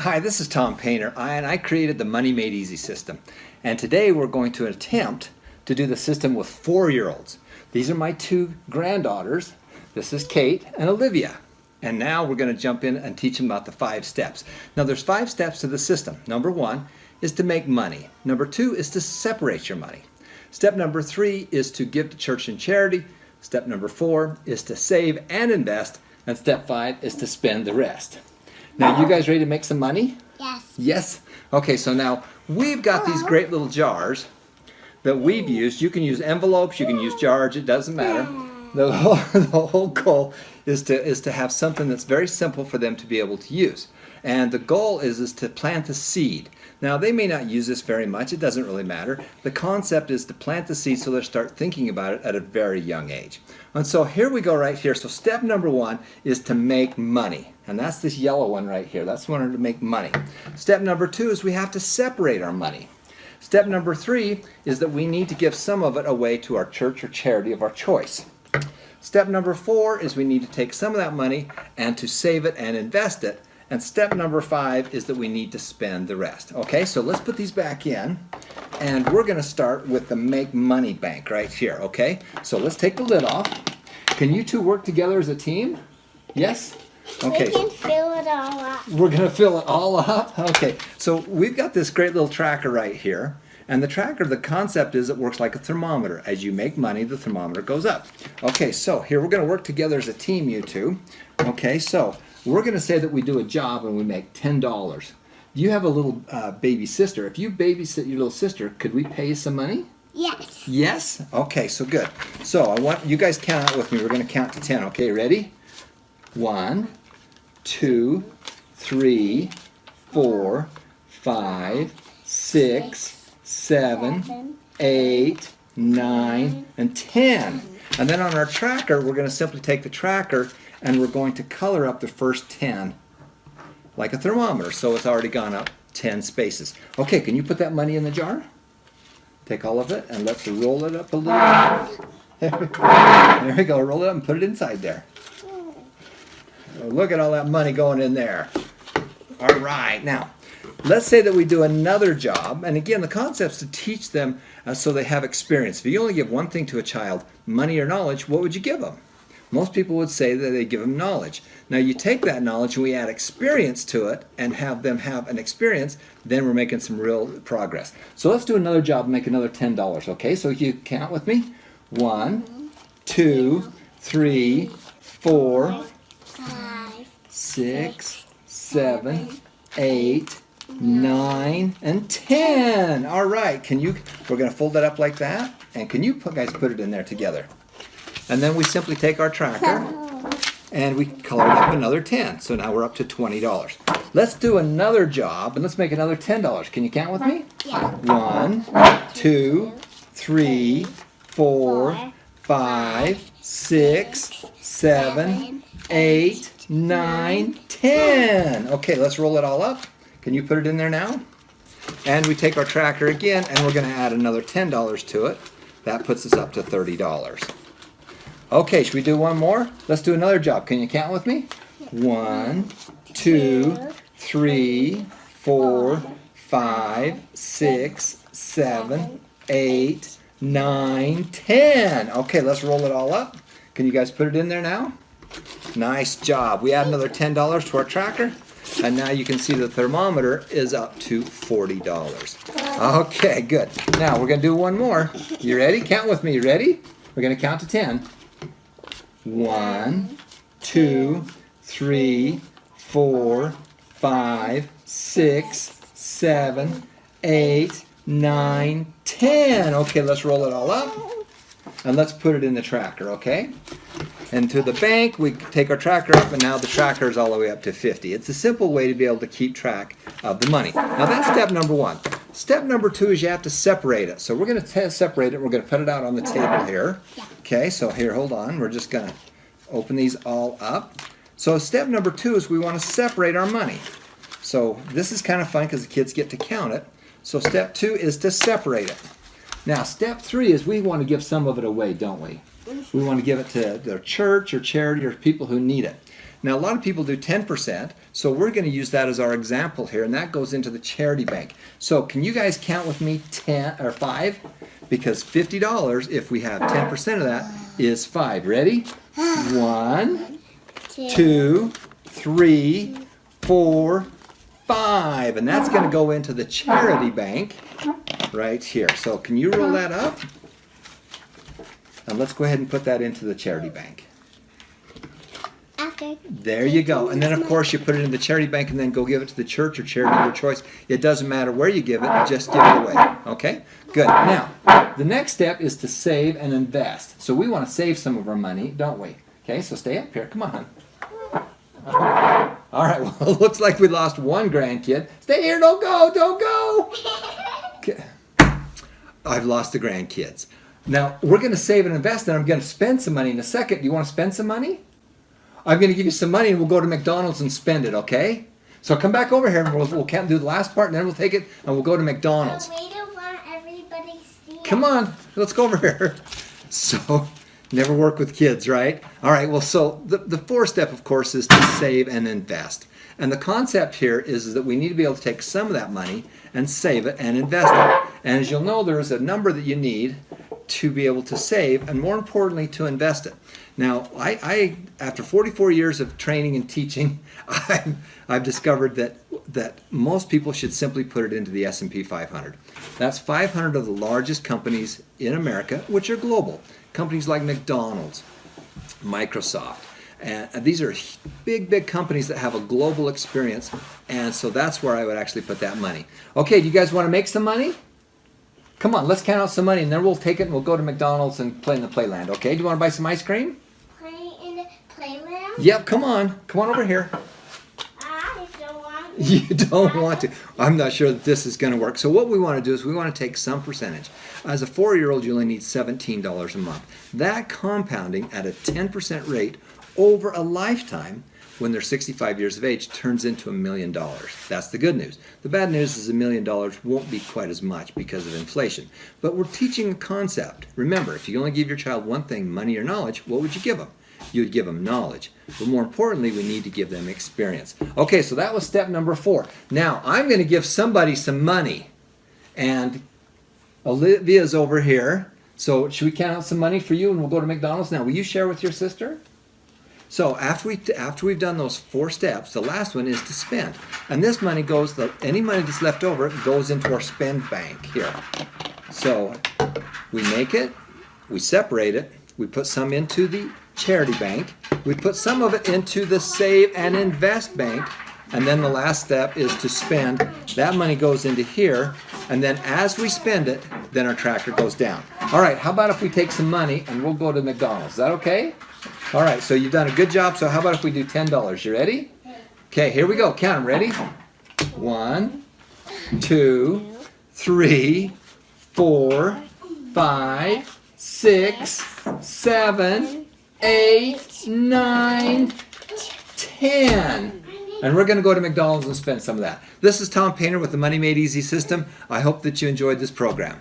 Hi, this is Tom Painter, and I created the Money Made Easy system. And today we're going to attempt to do the system with 4-year-olds. These are my two granddaughters. This is Kate and Olivia. And now we're going to jump in and teach them about the 5 steps. Now there's 5 steps to the system. Number 1 is to make money. Number 2 is to separate your money. Step number 3 is to give to church and charity. Step number 4 is to save and invest. And step 5 is to spend the rest. Now, you guys ready to make some money? Yes. Yes? Okay, so now we've got these great little jars that we've used. You can use envelopes, you can use jars, it doesn't matter. The whole goal is to have something that's very simple for them to be able to use. And the goal is to plant a seed. Now, they may not use this very much. It doesn't really matter. The concept is to plant the seed so they start thinking about it at a very young age. And so here we go right here. So step number 1 is to make money. And that's this yellow one right here. That's the one to make money. Step number 2 is we have to separate our money. Step number 3 is that we need to give some of it away to our church or charity of our choice. Step number 4 is we need to take some of that money and to save it and invest it. And step number 5 is that we need to spend the rest. Okay, so let's put these back in. And we're going to start with the Make Money Bank right here, okay? So let's take the lid off. Can you two work together as a team? Yes? Okay. We can fill it all up. We're going to fill it all up? Okay, so we've got this great little tracker right here. And the tracker, the concept is it works like a thermometer. As you make money, the thermometer goes up. Okay, so here we're going to work together as a team, you two. Okay, so we're going to say that we do a job and we make $10. You have a little baby sister. If you babysit your little sister, could we pay you some money? Yes. Yes? Okay, so good. So I want you guys count out with me. We're going to count to 10. Okay, ready? 1, 2, 3, 4, 5, 6, 7, 8, 9, and 10. And then on our tracker, we're going to simply take the tracker and we're going to color up the first 10 like a thermometer. So it's already gone up 10 spaces. Okay, can you put that money in the jar? Take all of it and let's roll it up a little. There we go. Roll it up and put it inside there. Oh, look at all that money going in there. All right. Now, let's say that we do another job. And again, the concept is to teach them so they have experience. If you only give one thing to a child, money or knowledge, what would you give them? Most people would say that they give them knowledge. Now you take that knowledge and we add experience to it and have them have an experience, then we're making some real progress. So let's do another job and make another $10, okay? So you count with me. 1, 2, 3, 4, 5, 6, 7, 8, 9, and 10. All right, we're going to fold that up like that. And can you guys put it in there together? And then we simply take our tracker and we colored up another 10. So now we're up to $20. Let's do another job and let's make another $10. Can you count with me? Yeah. 1, 2, 3, 4, 5, 6, 7, 8, 9, 10. Okay, let's roll it all up. Can you put it in there now? And we take our tracker again and we're going to add another $10 to it. That puts us up to $30. Okay, should we do one more? Let's do another job. Can you count with me? 1, 2, 3, 4, 5, 6, 7, 8, 9, 10. Okay, let's roll it all up. Can you guys put it in there now? Nice job. We add another $10 to our tracker. And now you can see the thermometer is up to $40. Okay, good. Now we're going to do one more. You ready? Count with me. You ready? We're going to count to 10. 1, 2, 3, 4, 5, 6, 7, 8, 9, 10. Okay, let's roll it all up. And let's put it in the tracker, okay? And to the bank, we take our tracker up, and now the tracker is all the way up to 50. It's a simple way to be able to keep track of the money. Now that's step number 1. Step number 2 is you have to separate it. So we're going to separate it. We're going to put it out on the table here. Okay, so here, hold on. We're just going to open these all up. So step number 2 is we want to separate our money. So this is kind of fun because the kids get to count it. So step 2 is to separate it. Now step 3 is we want to give some of it away, don't we? We want to give it to their church or charity or people who need it. Now, a lot of people do 10%, so we're going to use that as our example here, and that goes into the charity bank. So can you guys count with me 10 or 5? Because $50, if we have 10% of that, is 5. Ready? 1, 2, 3, 4, 5. And that's going to go into the charity bank right here. So can you roll that up? And let's go ahead and put that into the charity bank. There you go. And then, of course, you put it in the charity bank and then go give it to the church or charity of your choice. It doesn't matter where you give it, just give it away. Okay? Good. Now, the next step is to save and invest. So we want to save some of our money, don't we? Okay, so stay up here. Come on. All right, well, it looks like we lost one grandkid. Stay here. Don't go. Don't go. Okay. I've lost the grandkids. Now, we're going to save and invest, and I'm going to spend some money in a second. Do you want to spend some money? I'm going to give you some money, and we'll go to McDonald's and spend it, okay? So come back over here, and we'll do the last part, and then we'll take it, and we'll go to McDonald's. We don't want everybody to see. Come on, let's go over here. So, never work with kids, right? All right, well, so the fourth step, of course, is to save and invest. And the concept here is that we need to be able to take some of that money and save it and invest it. And as you'll know, there's a number that you need to be able to save, and more importantly, to invest it. Now, I after 44 years of training and teaching, I've discovered that most people should simply put it into the S&P 500. That's 500 of the largest companies in America, which are global. Companies like McDonald's, Microsoft. And these are big, big companies that have a global experience, and so that's where I would actually put that money. Okay, do you guys want to make some money? Come on, let's count out some money, and then we'll take it and we'll go to McDonald's and play in the playland, okay? Do you want to buy some ice cream? Play in the playland? Yep, come on. Come on over here. I don't want to. You don't want to. I'm not sure that this is going to work. So what we want to do is we want to take some percentage. As a 4-year-old, you only need $17 a month. That compounding at a 10% rate over a lifetime, when they're 65 years of age, turns into $1 million. That's the good news. The bad news is $1 million won't be quite as much because of inflation. But we're teaching a concept. Remember, if you only give your child one thing, money or knowledge, what would you give them? You would give them knowledge. But more importantly, we need to give them experience. Okay, so that was step number 4. Now, I'm going to give somebody some money. And Olivia's over here. So should we count out some money for you and we'll go to McDonald's? Now, will you share with your sister? So after we've done those 4 steps, the last one is to spend. And this money goes, any money that's left over goes into our spend bank here. So we make it, we separate it, we put some into the charity bank, we put some of it into the save and invest bank, and then the last step is to spend. That money goes into here, and then as we spend it, then our tracker goes down. All right, how about if we take some money and we'll go to McDonald's? Is that okay? All right, so you've done a good job. So how about if we do $10? You ready? Okay, here we go. Count them. Ready? 1, 2, 3, 4, 5, 6, 7, 8, 9, 10. And we're going to go to McDonald's and spend some of that. This is Tom Painter with the Money Made Easy system. I hope that you enjoyed this program.